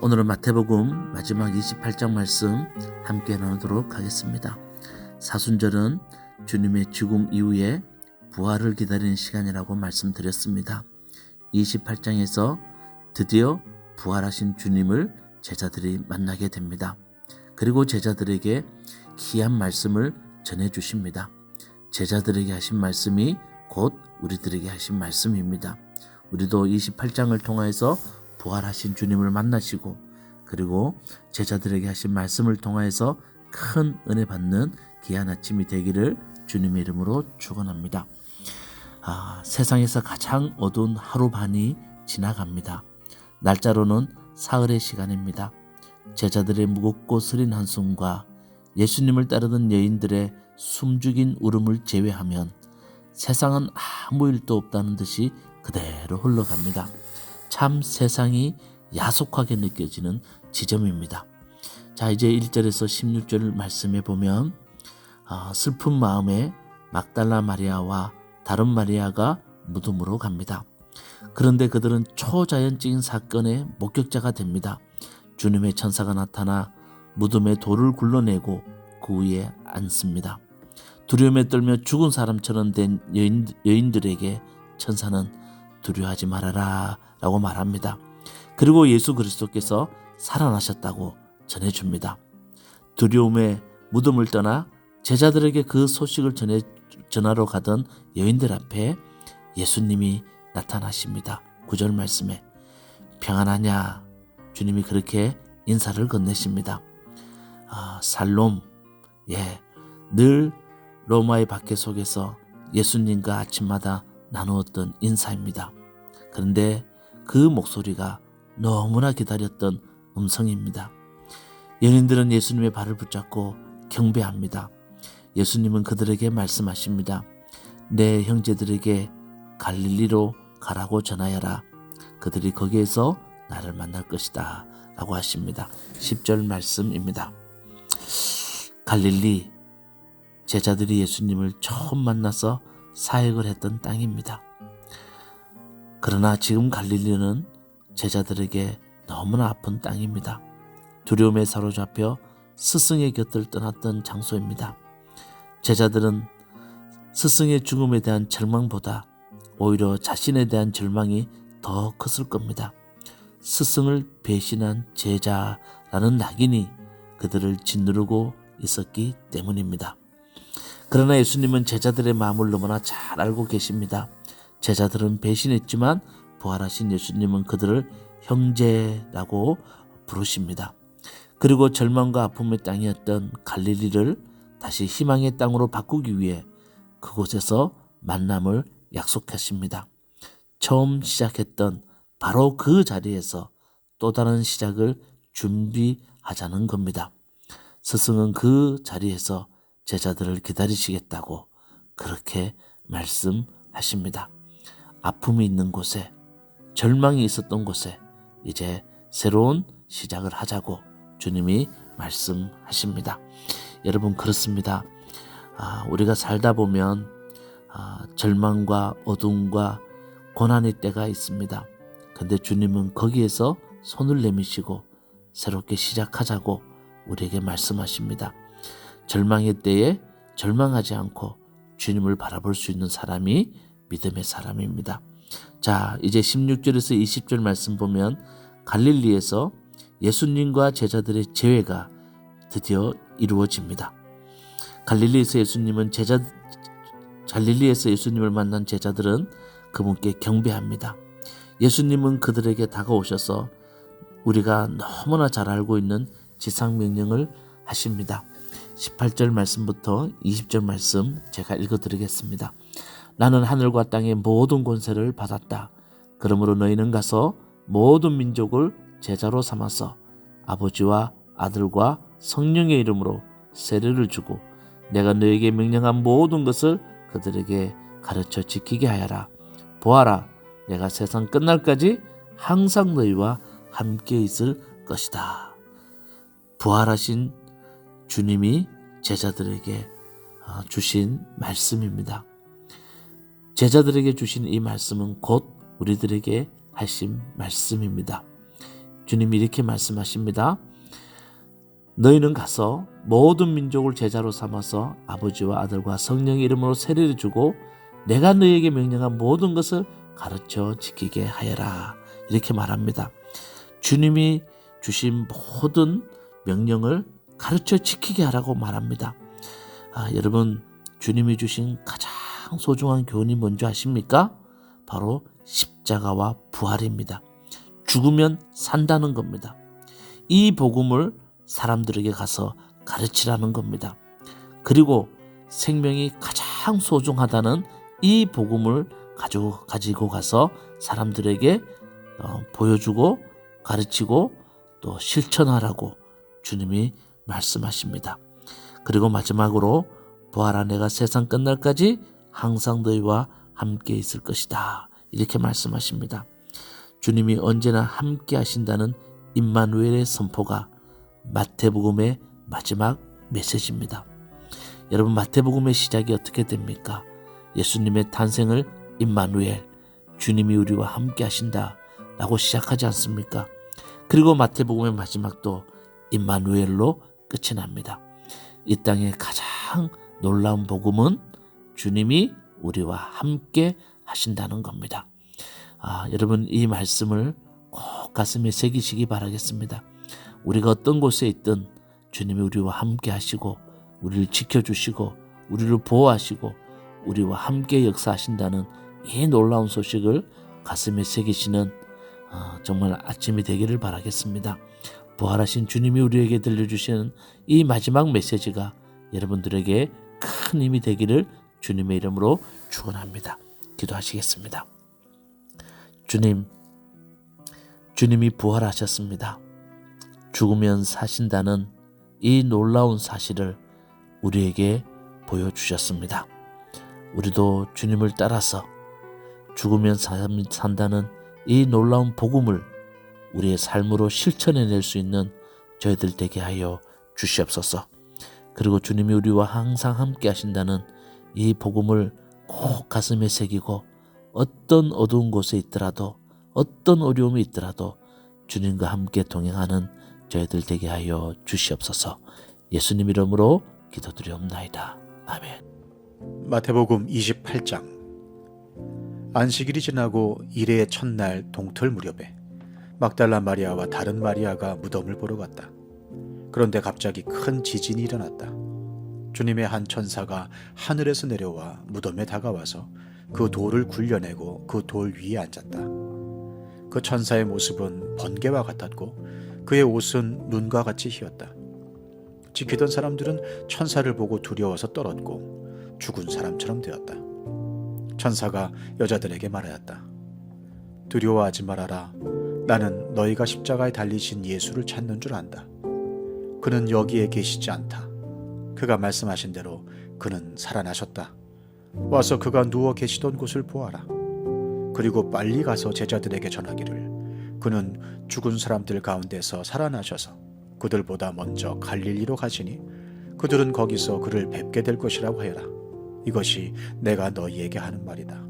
오늘은 마태복음 마지막 28장 말씀 함께 나누도록 하겠습니다. 사순절은 주님의 죽음 이후에 부활을 기다리는 시간이라고 말씀드렸습니다. 28장에서 드디어 부활하신 주님을 제자들이 만나게 됩니다. 그리고 제자들에게 귀한 말씀을 전해주십니다. 제자들에게 하신 말씀이 곧 우리들에게 하신 말씀입니다. 우리도 28장을 통하여서 부활하신 주님을 만나시고 그리고 제자들에게 하신 말씀을 통하여서 큰 은혜 받는 귀한 아침이 되기를 주님의 이름으로 축원합니다. 세상에서 가장 어두운 하루 반이 지나갑니다. 날짜로는 사흘의 시간입니다. 제자들의 무겁고 스린 한숨과 예수님을 따르던 여인들의 숨죽인 울음을 제외하면 세상은 아무 일도 없다는 듯이 그대로 흘러갑니다. 참 세상이 야속하게 느껴지는 지점입니다. 자, 이제 1절에서 16절 말씀에 보면 슬픈 마음에 막달라 마리아와 다른 마리아가 무덤으로 갑니다. 그런데 그들은 초자연적인 사건의 목격자가 됩니다. 주님의 천사가 나타나 무덤에 돌을 굴러내고 그 위에 앉습니다. 두려움에 떨며 죽은 사람처럼 된 여인들에게 천사는 두려워하지 말아라 라고 말합니다. 그리고 예수 그리스도께서 살아나셨다고 전해줍니다. 두려움에 무덤을 떠나 제자들에게 그 소식을 전하러 가던 여인들 앞에 예수님이 나타나십니다. 9절 말씀에 평안하냐, 주님이 그렇게 인사를 건네십니다. 살롬, 늘 로마의 박해 속에서 예수님과 아침마다 나누었던 인사입니다. 그런데 그 목소리가 너무나 기다렸던 음성입니다. 연인들은 예수님의 발을 붙잡고 경배합니다. 예수님은 그들에게 말씀하십니다. 내 형제들에게 갈릴리로 가라고 전하여라. 그들이 거기에서 나를 만날 것이다 라고 하십니다. 10절 말씀입니다. 갈릴리, 제자들이 예수님을 처음 만나서 사역을 했던 땅입니다. 그러나 지금 갈릴리는 제자들에게 너무나 아픈 땅입니다. 두려움에 사로잡혀 스승의 곁을 떠났던 장소입니다. 제자들은 스승의 죽음에 대한 절망보다 오히려 자신에 대한 절망이 더 컸을 겁니다. 스승을 배신한 제자라는 낙인이 그들을 짓누르고 있었기 때문입니다. 그러나 예수님은 제자들의 마음을 너무나 잘 알고 계십니다. 제자들은 배신했지만 부활하신 예수님은 그들을 형제라고 부르십니다. 그리고 절망과 아픔의 땅이었던 갈릴리를 다시 희망의 땅으로 바꾸기 위해 그곳에서 만남을 약속하십니다. 처음 시작했던 바로 그 자리에서 또 다른 시작을 준비하자는 겁니다. 스승은 그 자리에서 제자들을 기다리시겠다고 그렇게 말씀하십니다. 아픔이 있는 곳에, 절망이 있었던 곳에 이제 새로운 시작을 하자고 주님이 말씀하십니다. 여러분, 그렇습니다. 우리가 살다 보면 절망과 어둠과 고난의 때가 있습니다. 근데 주님은 거기에서 손을 내미시고 새롭게 시작하자고 우리에게 말씀하십니다. 절망의 때에 절망하지 않고 주님을 바라볼 수 있는 사람이 믿음의 사람입니다. 자, 이제 16절에서 20절 말씀 보면 갈릴리에서 예수님과 제자들의 재회가 드디어 이루어집니다. 갈릴리에서 예수님을 만난 제자들은 그분께 경배합니다. 예수님은 그들에게 다가오셔서 우리가 너무나 잘 알고 있는 지상명령을 하십니다. 18절 말씀부터 20절 말씀 제가 읽어드리겠습니다. 나는 하늘과 땅의 모든 권세를 받았다. 그러므로 너희는 가서 모든 민족을 제자로 삼아서 아버지와 아들과 성령의 이름으로 세례를 주고 내가 너에게 명령한 모든 것을 그들에게 가르쳐 지키게 하여라. 보아라, 내가 세상 끝날까지 항상 너희와 함께 있을 것이다. 부활하신 주님이 제자들에게 주신 말씀입니다. 제자들에게 주신 이 말씀은 곧 우리들에게 하신 말씀입니다. 주님이 이렇게 말씀하십니다. 너희는 가서 모든 민족을 제자로 삼아서 아버지와 아들과 성령의 이름으로 세례를 주고 내가 너희에게 명령한 모든 것을 가르쳐 지키게 하여라. 이렇게 말합니다. 주님이 주신 모든 명령을 가르쳐 지키게 하라고 말합니다. 여러분, 주님이 주신 가장 소중한 교훈이 뭔지 아십니까? 바로 십자가와 부활입니다. 죽으면 산다는 겁니다. 이 복음을 사람들에게 가서 가르치라는 겁니다. 그리고 생명이 가장 소중하다는 이 복음을 가지고 가서 사람들에게 보여주고 가르치고 또 실천하라고 주님이 말씀하십니다. 그리고 마지막으로 부활한 내가 세상 끝날까지 항상 너희와 함께 있을 것이다. 이렇게 말씀하십니다. 주님이 언제나 함께 하신다는 임마누엘의 선포가 마태복음의 마지막 메시지입니다. 여러분, 마태복음의 시작이 어떻게 됩니까? 예수님의 탄생을 임마누엘, 주님이 우리와 함께 하신다 라고 시작하지 않습니까? 그리고 마태복음의 마지막도 임마누엘로 끝이 납니다. 이 땅의 가장 놀라운 복음은 주님이 우리와 함께 하신다는 겁니다. 여러분, 이 말씀을 꼭 가슴에 새기시기 바라겠습니다. 우리가 어떤 곳에 있든 주님이 우리와 함께 하시고 우리를 지켜주시고 우리를 보호하시고 우리와 함께 역사하신다는 이 놀라운 소식을 가슴에 새기시는 정말 아침이 되기를 바라겠습니다. 부활하신 주님이 우리에게 들려주시는 이 마지막 메시지가 여러분들에게 큰 힘이 되기를 주님의 이름으로 축원합니다. 기도하시겠습니다. 주님이 부활하셨습니다. 죽으면 사신다는 이 놀라운 사실을 우리에게 보여주셨습니다. 우리도 주님을 따라서 죽으면 산다는 이 놀라운 복음을 우리의 삶으로 실천해낼 수 있는 저희들 되게 하여 주시옵소서. 그리고 주님이 우리와 항상 함께 하신다는 이 복음을 꼭 가슴에 새기고 어떤 어두운 곳에 있더라도 어떤 어려움이 있더라도 주님과 함께 동행하는 저희들 되게 하여 주시옵소서. 예수님 이름으로 기도드리옵나이다. 아멘. 마태복음 28장. 안식일이 지나고 이레의 첫날 동틀 무렵에 막달라 마리아와 다른 마리아가 무덤을 보러 갔다. 그런데 갑자기 큰 지진이 일어났다. 주님의 한 천사가 하늘에서 내려와 무덤에 다가와서 그 돌을 굴려내고 그 돌 위에 앉았다. 그 천사의 모습은 번개와 같았고 그의 옷은 눈과 같이 희었다. 지키던 사람들은 천사를 보고 두려워서 떨었고 죽은 사람처럼 되었다. 천사가 여자들에게 말하였다. 두려워하지 말아라. 나는 너희가 십자가에 달리신 예수를 찾는 줄 안다. 그는 여기에 계시지 않다. 그가 말씀하신 대로 그는 살아나셨다. 와서 그가 누워 계시던 곳을 보아라. 그리고 빨리 가서 제자들에게 전하기를 그는 죽은 사람들 가운데서 살아나셔서 그들보다 먼저 갈릴리로 가시니 그들은 거기서 그를 뵙게 될 것이라고 하여라. 이것이 내가 너희에게 하는 말이다.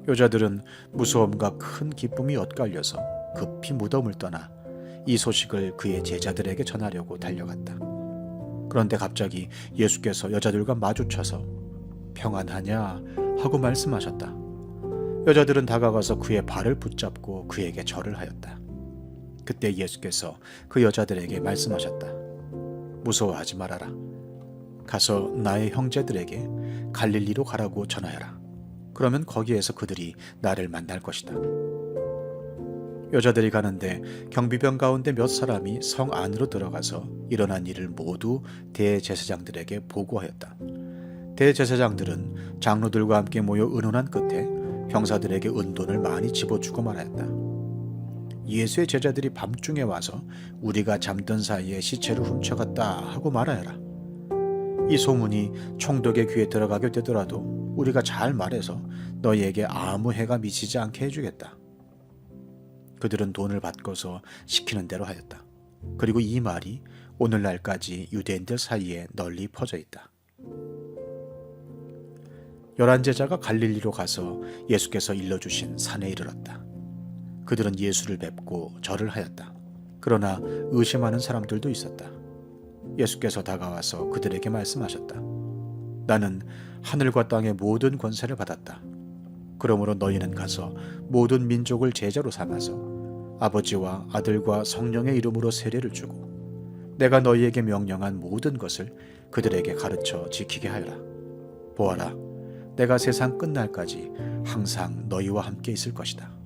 여자들은 무서움과 큰 기쁨이 엇갈려서 급히 무덤을 떠나 이 소식을 그의 제자들에게 전하려고 달려갔다. 그런데 갑자기 예수께서 여자들과 마주쳐서 평안하냐 하고 말씀하셨다. 여자들은 다가가서 그의 발을 붙잡고 그에게 절을 하였다. 그때 예수께서 그 여자들에게 말씀하셨다. 무서워하지 말아라. 가서 나의 형제들에게 갈릴리로 가라고 전하여라. 그러면 거기에서 그들이 나를 만날 것이다. 여자들이 가는데 경비병 가운데 몇 사람이 성 안으로 들어가서 일어난 일을 모두 대제사장들에게 보고하였다. 대제사장들은 장로들과 함께 모여 의논한 끝에 병사들에게 은돈을 많이 집어주고 말하였다. 예수의 제자들이 밤중에 와서 우리가 잠든 사이에 시체를 훔쳐갔다 하고 말하여라. 이 소문이 총독의 귀에 들어가게 되더라도 우리가 잘 말해서 너희에게 아무 해가 미치지 않게 해주겠다. 그들은 돈을 받고서 시키는 대로 하였다. 그리고 이 말이 오늘날까지 유대인들 사이에 널리 퍼져 있다. 11제자가 갈릴리로 가서 예수께서 일러주신 산에 이르렀다. 그들은 예수를 뵙고 절을 하였다. 그러나 의심하는 사람들도 있었다. 예수께서 다가와서 그들에게 말씀하셨다. 나는 하늘과 땅의 모든 권세를 받았다. 그러므로 너희는 가서 모든 민족을 제자로 삼아서 아버지와 아들과 성령의 이름으로 세례를 주고 내가 너희에게 명령한 모든 것을 그들에게 가르쳐 지키게 하여라. 보아라, 내가 세상 끝날까지 항상 너희와 함께 있을 것이다.